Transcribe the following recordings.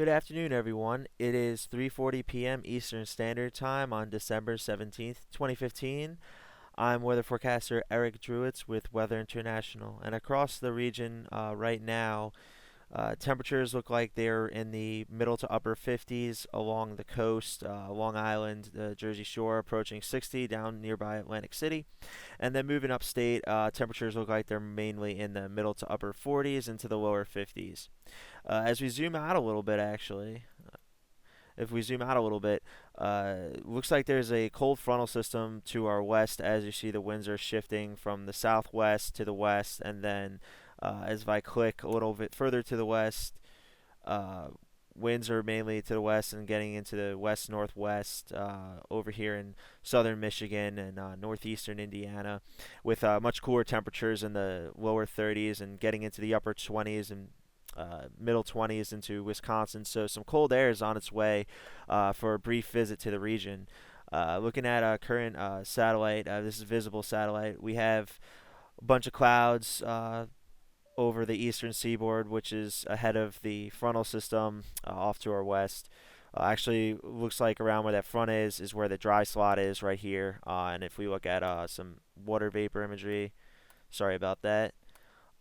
Good afternoon, everyone. It is 3:40 p.m. Eastern Standard Time on December 17th, 2015. I'm weather forecaster Eric Drewitz with Weather International, and across the region right now, temperatures look like they're in the middle to upper 50s along the coast, Long Island, the Jersey Shore, approaching 60 down nearby Atlantic City. And then moving upstate, temperatures look like they're mainly in the middle to upper 40s into the lower 50s. As we zoom out a little bit, actually, if we zoom out a little bit, looks like there's a cold frontal system to our west. As you see, the winds are shifting from the southwest to the west, and then as if I click a little bit further to the west, uh, winds are mainly to the west and getting into the west northwest over here in southern Michigan and northeastern Indiana, with much cooler temperatures in the lower 30s and getting into the upper 20s and middle 20s into Wisconsin. So some cold air is on its way for a brief visit to the region. Looking at current satellite, this is visible satellite. We have a bunch of clouds over the eastern seaboard, which is ahead of the frontal system off to our west. Actually, looks like around where that front is where the dry slot is right here. And if we look at some water vapor imagery, sorry about that.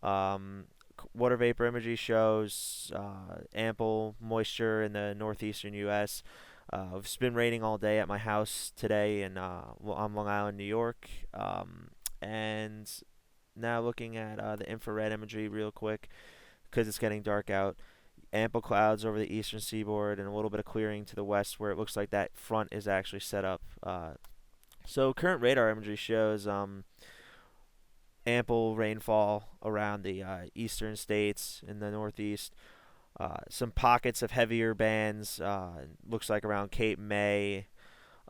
Um, Water vapor imagery shows ample moisture in the northeastern U.S. It's been raining all day at my house today on Long Island, New York. And now looking at the infrared imagery real quick because it's getting dark out. Ample clouds over the eastern seaboard and a little bit of clearing to the west where it looks like that front is actually set up. So current radar imagery shows ample rainfall around the eastern states in the northeast. Some pockets of heavier bands, looks like around Cape May.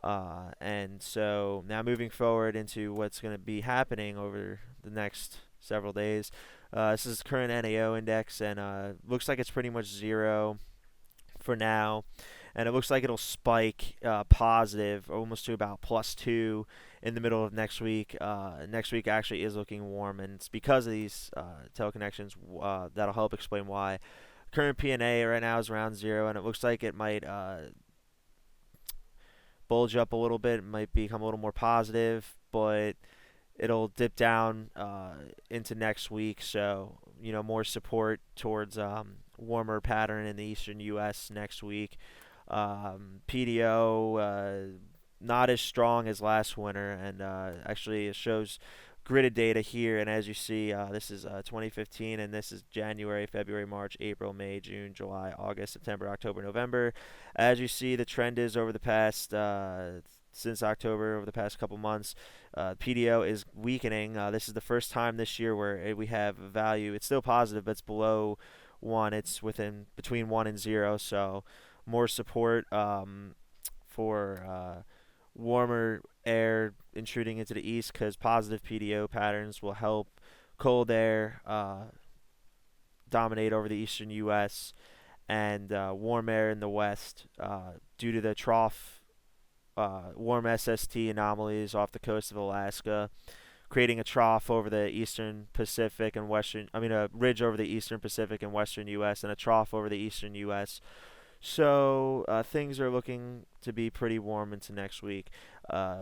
And so now moving forward into what's going to be happening over the next several days. This is current NAO index, and looks like it's pretty much zero for now, and it looks like it'll spike positive almost to about +2 in the middle of next week. Next week actually is looking warm, and it's because of these teleconnections that'll help explain why. Current PNA right now is around zero, and it looks like it might bulge up a little bit. It might become a little more positive, but it'll dip down into next week. So more support towards warmer pattern in the eastern U.S. next week. PDO not as strong as last winter, and actually it shows gridded data here. And as you see, this is 2015, and this is January, February, March, April, May, June, July, August, September, October, November. As you see, the trend is over the past since October, over the past couple months, PDO is weakening. This is the first time this year where we have a value. It's still positive, but it's below 1. It's within between 1 and 0. So more support for warmer air intruding into the east, because positive PDO patterns will help cold air dominate over the eastern U.S. and warm air in the west due to the trough warm SST anomalies off the coast of Alaska, creating a trough over the eastern Pacific and a ridge over the eastern Pacific and western U.S. and a trough over the eastern U.S. So things are looking to be pretty warm into next week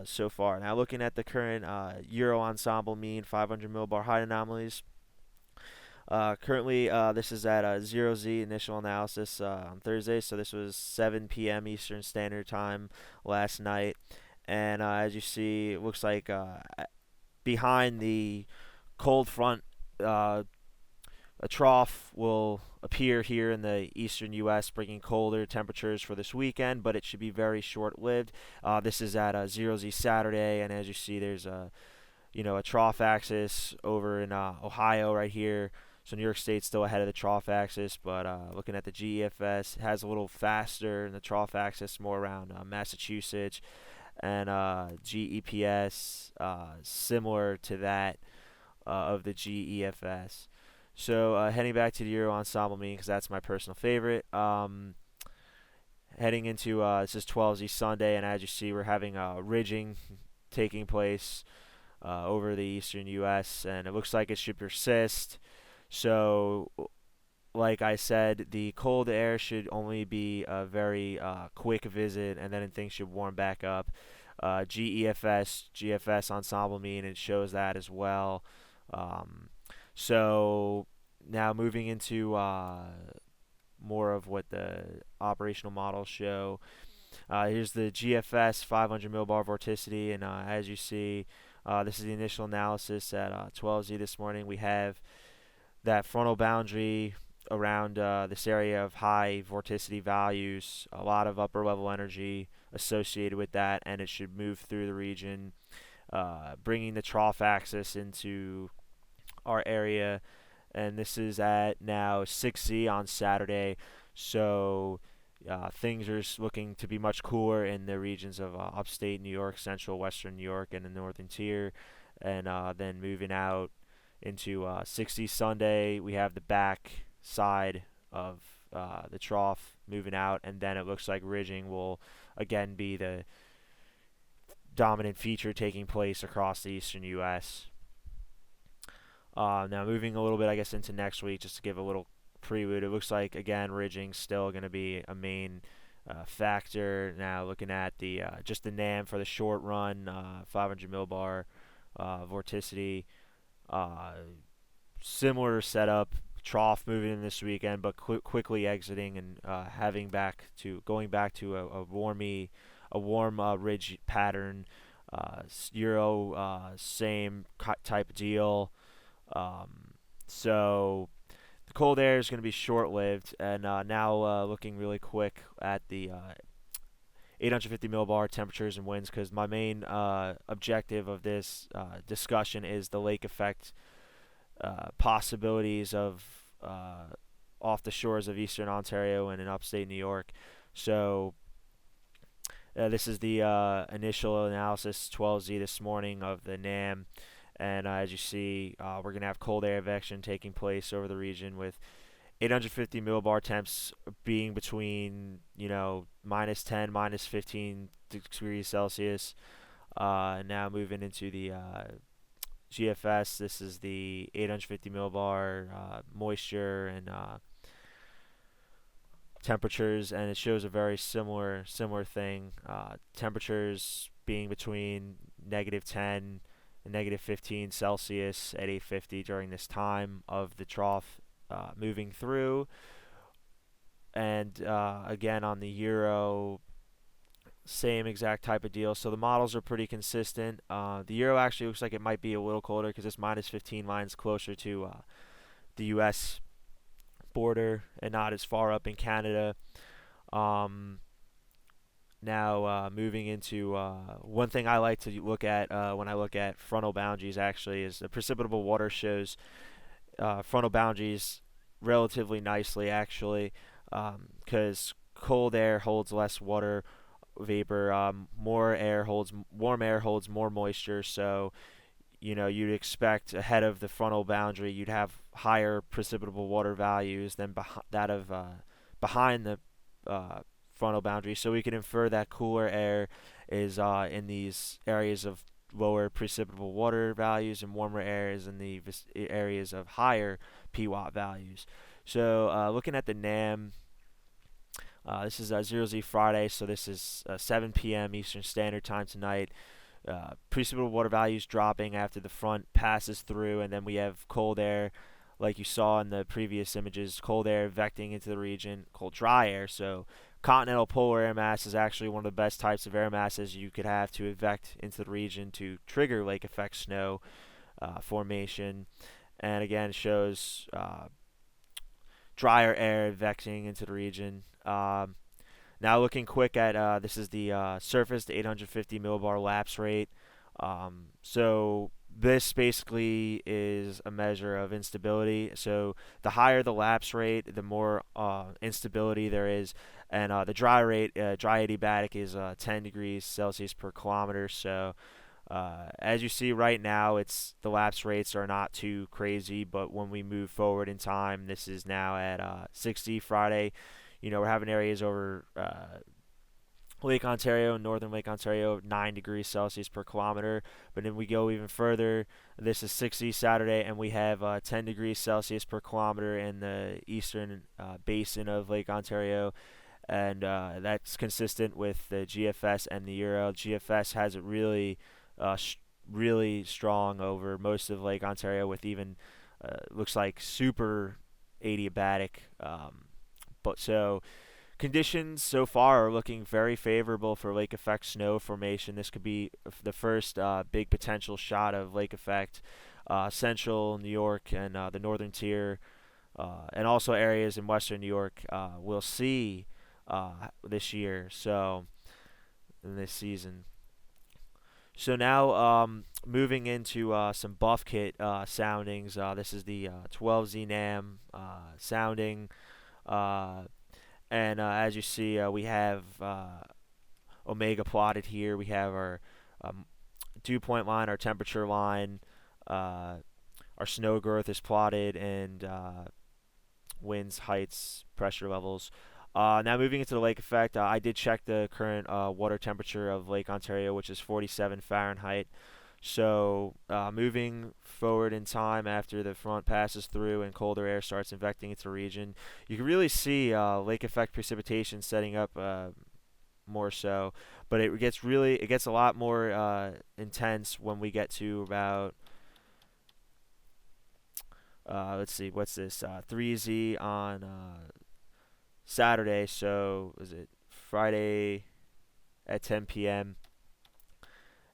so far. Now looking at the current Euro Ensemble mean 500 millibar height anomalies. Currently, this is at 0Z initial analysis on Thursday, so this was 7 p.m. Eastern Standard Time last night. And as you see, it looks like behind the cold front, a trough will appear here in the eastern U.S., bringing colder temperatures for this weekend, but it should be very short-lived. This is at 0Z Saturday, and as you see, there's a trough axis over in Ohio right here. So New York State's still ahead of the trough axis, but looking at the GEFS, it has a little faster, and the trough axis more around Massachusetts, and GEPS similar to that of the GEFS. So heading back to the Euro Ensemble mean, because that's my personal favorite. Heading into this is 12Z Sunday, and as you see, we're having ridging taking place over the eastern U.S., and it looks like it should persist. So like I said, the cold air should only be a very quick visit, and then things should warm back up. GFS Ensemble mean it shows that as well. Um, so now moving into more of what the operational models show. Here's the GFS 500 millibar vorticity, and as you see, this is the initial analysis at 12Z this morning. We have that frontal boundary around this area of high vorticity values, a lot of upper level energy associated with that, and it should move through the region, bringing the trough axis into our area. And this is at now 6Z on Saturday, so things are looking to be much cooler in the regions of upstate New York, central western New York, and the northern tier. And then moving out into 60 Sunday, we have the back side of the trough moving out, and then it looks like ridging will again be the dominant feature taking place across the eastern U.S. Now moving a little bit, I guess, into next week, just to give a little prelude. It looks like again ridging still going to be a main factor. Now looking at the just the NAM for the short run, 500 millibar vorticity. Similar setup, trough moving in this weekend, but quickly exiting and going back to a warm ridge pattern. Euro, same type of deal. So the cold air is going to be short-lived, and now looking really quick at the 850 millibar temperatures and winds, because my main objective of this discussion is the lake effect possibilities of off the shores of eastern Ontario and in upstate New York. So this is the initial analysis 12Z this morning of the NAM. And as you see, we're going to have cold air advection taking place over the region with 850 millibar temps being between, minus 10, minus 15 degrees Celsius. Now moving into the GFS, this is the 850 millibar moisture and temperatures, and it shows a very similar thing. Temperatures being between negative 10 and negative 15 Celsius at 850 during this time of the trough moving through. And again on the Euro, same exact type of deal. So the models are pretty consistent. The Euro actually looks like it might be a little colder because this minus 15 line's closer to the U.S. border and not as far up in Canada. Now moving into one thing I like to look at when I look at frontal boundaries actually is the precipitable water shows frontal boundaries relatively nicely actually, because cold air holds less water vapor, warm air holds more moisture, so you'd expect ahead of the frontal boundary you'd have higher precipitable water values than that of behind the frontal boundary, so we can infer that cooler air is in these areas of lower precipitable water values and warmer air is in the areas of higher PWatt values. So looking at the NAM, this is 0Z Friday, so this is 7 p.m. Eastern Standard Time tonight. Precipitable water values dropping after the front passes through, and then we have cold air, like you saw in the previous images, cold air vecting into the region, cold dry air. So continental polar air mass is actually one of the best types of air masses you could have to evect into the region to trigger lake effect snow formation. And again, shows drier air vecting into the region. Now looking quick at this is the surface to 850 millibar lapse rate. So this basically is a measure of instability. So the higher the lapse rate, the more instability there is. And the dry rate, dry adiabatic, is 10 degrees Celsius per kilometer. So as you see right now, the lapse rates are not too crazy, but when we move forward in time, this is now at 60 Friday. We're having areas over Lake Ontario, northern Lake Ontario, 9 degrees Celsius per kilometer. But then we go even further. This is 60 Saturday, and we have 10 degrees Celsius per kilometer in the eastern basin of Lake Ontario. And that's consistent with the GFS and the Euro. GFS has it uh, sh- really strong over most of Lake Ontario, with even looks like super adiabatic. But so conditions so far are looking very favorable for lake effect snow formation. This could be the first big potential shot of lake effect. Central New York and the northern tier, and also areas in western New York, will see this year. So in this season. So now, moving into some buff kit soundings. This is the 12Z NAM sounding. Uh, and as you see, we have omega plotted here. We have our um, dew point line, our temperature line, uh, our snow growth is plotted, and winds, heights, pressure levels. Now moving into the lake effect, I did check the current water temperature of Lake Ontario, which is 47 Fahrenheit. So moving forward in time after the front passes through and colder air starts infecting into the region, you can really see lake effect precipitation setting up more so. But it gets a lot more intense when we get to about let's see, what's this? 3Z on Saturday. So is it Friday at 10 p.m.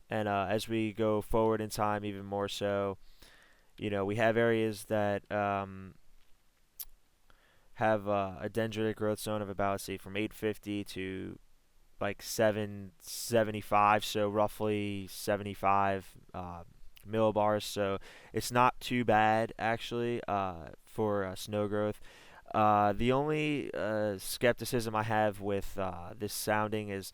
And as we go forward in time, even more so, we have areas that have a dendritic growth zone of about, say, from 850 to like 775, so roughly 75 millibars. So it's not too bad actually for snow growth. The only skepticism I have with this sounding is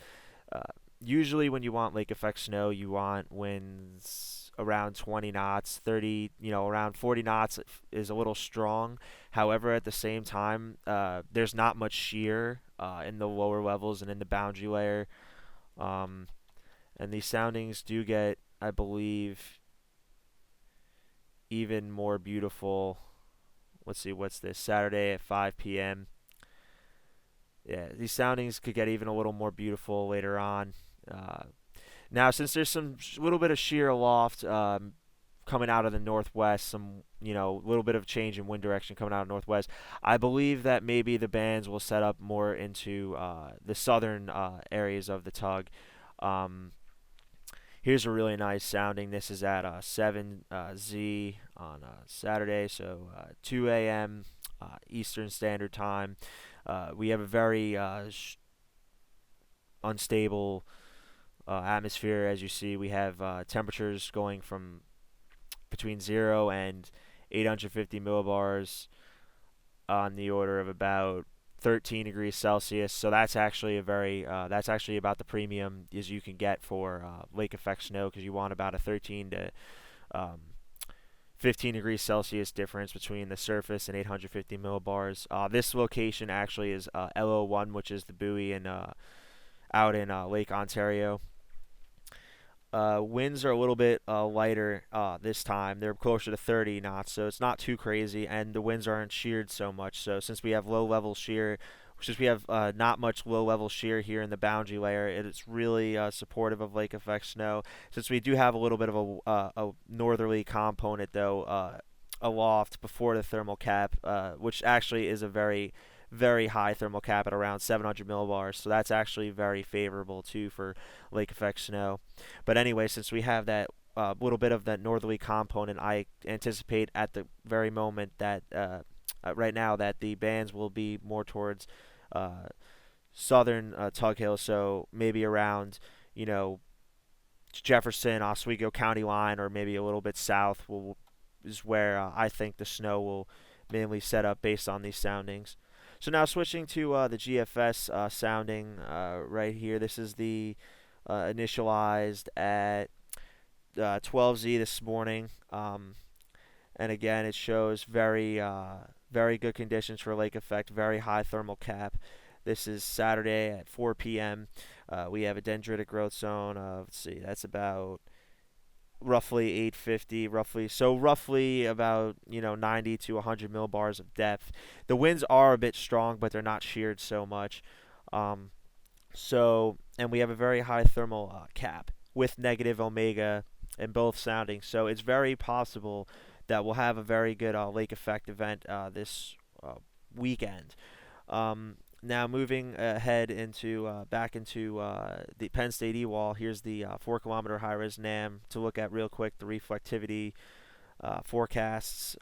uh, usually when you want lake effect snow, you want winds around 20 knots, 30, around 40 knots is a little strong. However, at the same time, there's not much shear in the lower levels and in the boundary layer. Um, and these soundings do get, I believe, even more beautiful. Let's see, what's this? Saturday at 5 p.m. Yeah, these soundings could get even a little more beautiful later on. Uh, Now, since there's some little bit of shear aloft coming out of the northwest, some little bit of change in wind direction coming out of northwest, I believe that maybe the bands will set up more into the southern areas of the tug. Um, Here's a really nice sounding. This is at 7Z on Saturday, so 2 a.m. Eastern Standard Time. We have a very unstable atmosphere. As you see, we have temperatures going from between 0 and 850 millibars on the order of about 13 degrees Celsius. So that's actually about the premium as you can get for lake effect snow, because you want about a 13 to um, 15 degrees Celsius difference between the surface and 850 millibars. This location actually is LO1, which is the buoy out in Lake Ontario. Winds are a little bit lighter this time. They're closer to 30 knots, so it's not too crazy, and the winds aren't sheared so much. So since we have not much low-level shear here in the boundary layer, it's really supportive of lake effect snow. Since we do have a little bit of a northerly component, though, aloft before the thermal cap, which actually is a very very high thermal cap at around 700 millibars, so that's actually very favorable too for lake effect snow. But anyway, since we have that little bit of that northerly component, I anticipate at the very moment that right now that the bands will be more towards uh, southern Tug Hill, so maybe around you know Jefferson, Oswego County line, or maybe a little bit south is where I think the snow will mainly set up based on these soundings. So now switching to the GFS sounding right here. This is the initialized at 12Z this morning. And again, it shows very good conditions for lake effect, very high thermal cap. This is Saturday at 4 p.m. We have a dendritic growth zone of, let's see, that's about roughly 850, roughly about 90 to 100 millibars of depth. The winds are a bit strong, but they're not sheared so much. Um, and we have a very high thermal cap with negative omega in both soundings. So it's very possible that we'll have a very good lake effect event this weekend. Now moving ahead into back into the Penn State E-wall, here's the 4 kilometer high-res NAM to look at real quick. The reflectivity forecasts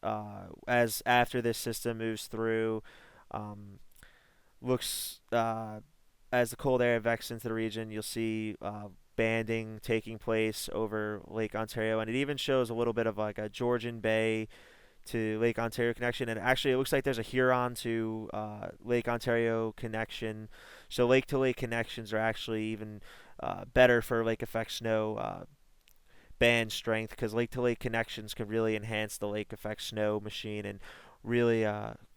as after this system moves through. Um, looks as the cold air vex into the region, you'll see banding taking place over Lake Ontario, and it even shows a little bit of like a Georgian Bay to Lake Ontario connection, and actually it looks like there's a Huron to Lake Ontario connection. So lake to lake connections are actually even better for lake effect snow band strength, because lake to lake connections can really enhance the lake effect snow machine and really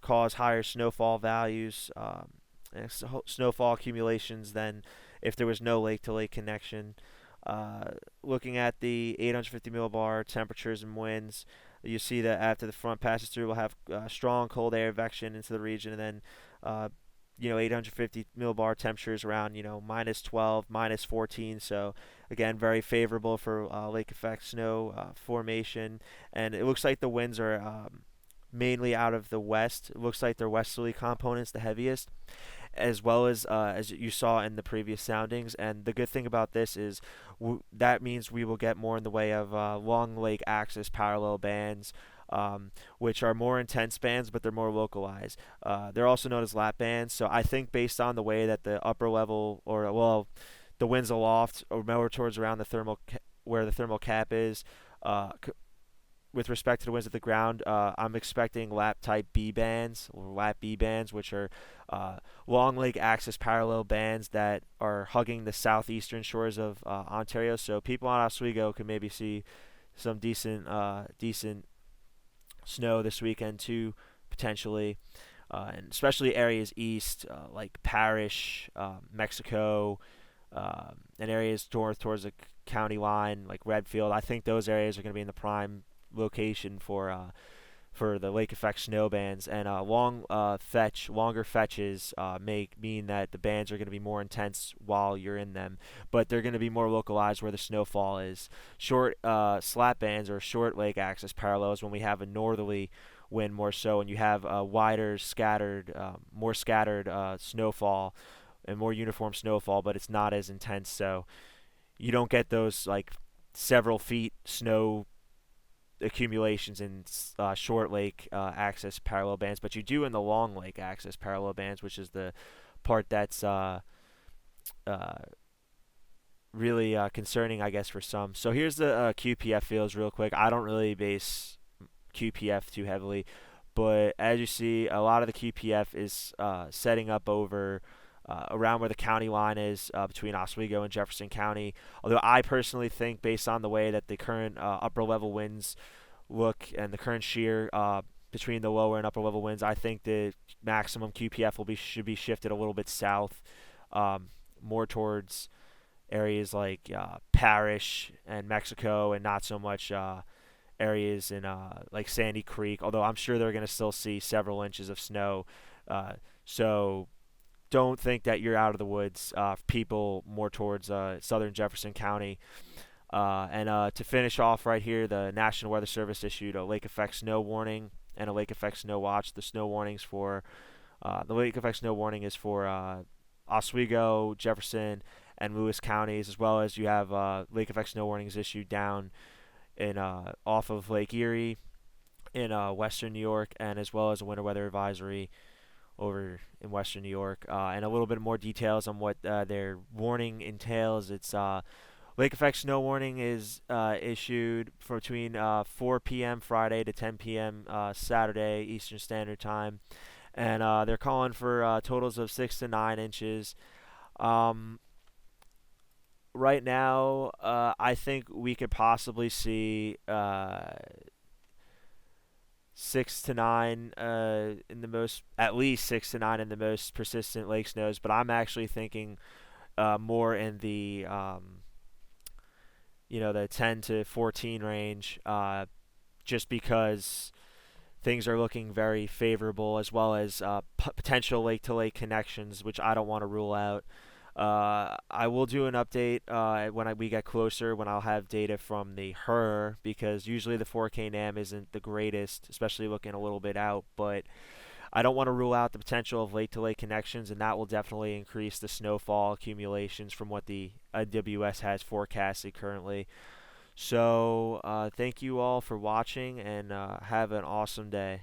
cause higher snowfall values and snowfall accumulations than if there was no lake to lake connection. Looking at the 850 millibar temperatures and winds, you see that after the front passes through, we'll have strong cold air vection into the region, and then 850 millibar temperatures around minus 12, minus 14. So again, very favorable for lake effect snow formation, and it looks like the winds are mainly out of the west. It looks like they're westerly components, the heaviest, as well as you saw in the previous soundings. And the good thing about this is that means we will get more in the way of long lake axis parallel bands, which are more intense bands, but they're more localized. They're also known as lap bands. So I think based on the way that the upper level, or well, the winds aloft or more towards around the where the thermal cap is, with respect to the winds at the ground, I'm expecting lap type B bands, or lap B bands, which are long lake axis parallel bands that are hugging the southeastern shores of Ontario. So people on Oswego can maybe see some decent snow this weekend too, potentially, and especially areas east like Parrish, Mexico, and areas north towards the county line like Redfield. I think those areas are going to be in the prime location for the lake effect snow bands, and longer fetches mean that the bands are going to be more intense while you're in them, but they're going to be more localized where the snowfall is. Short slat bands or short lake axis parallels when we have a northerly wind more so, and you have wider scattered, more scattered snowfall and more uniform snowfall, but it's not as intense, so you don't get those like several feet snow accumulations in short lake axis parallel bands, but you do in the long lake axis parallel bands, which is the part that's uh, really concerning, I guess, for some. So here's the QPF fields real quick. I don't really base QPF too heavily, but as you see, a lot of the QPF is setting up over around where the county line is between Oswego and Jefferson County. Although I personally think, based on the way that the current upper level winds look and the current shear between the lower and upper level winds, I think the maximum QPF should be shifted a little bit south, more towards areas like Parrish and Mexico, and not so much areas in like Sandy Creek. Although I'm sure they're going to still see several inches of snow. So don't think that you're out of the woods, people more towards southern Jefferson County. And to finish off right here, the National Weather Service issued a lake effect snow warning and a lake effect snow watch. The lake effect snow warning is for Oswego, Jefferson, and Lewis counties, as well as you have lake effect snow warnings issued down in off of Lake Erie in western New York, and as well as a winter weather advisory over in western New York, and a little bit more details on what their warning entails. It's lake effect snow warning is issued for between 4 p.m. Friday to 10 p.m. Saturday Eastern Standard Time, and they're calling for totals of 6 to 9 inches. Right now, I think we could possibly see 6 to 9 in the most, at least 6 to 9 in the most persistent lake snows. But I'm actually thinking more in the the 10 to 14 range, just because things are looking very favorable, as well as potential lake-to-lake connections, which I don't want to rule out. I will do an update when we get closer, when I'll have data from the HER, because usually the 4K NAM isn't the greatest, especially looking a little bit out, but I don't want to rule out the potential of lake-to-lake connections, and that will definitely increase the snowfall accumulations from what the WS has forecasted currently. So thank you all for watching, and have an awesome day.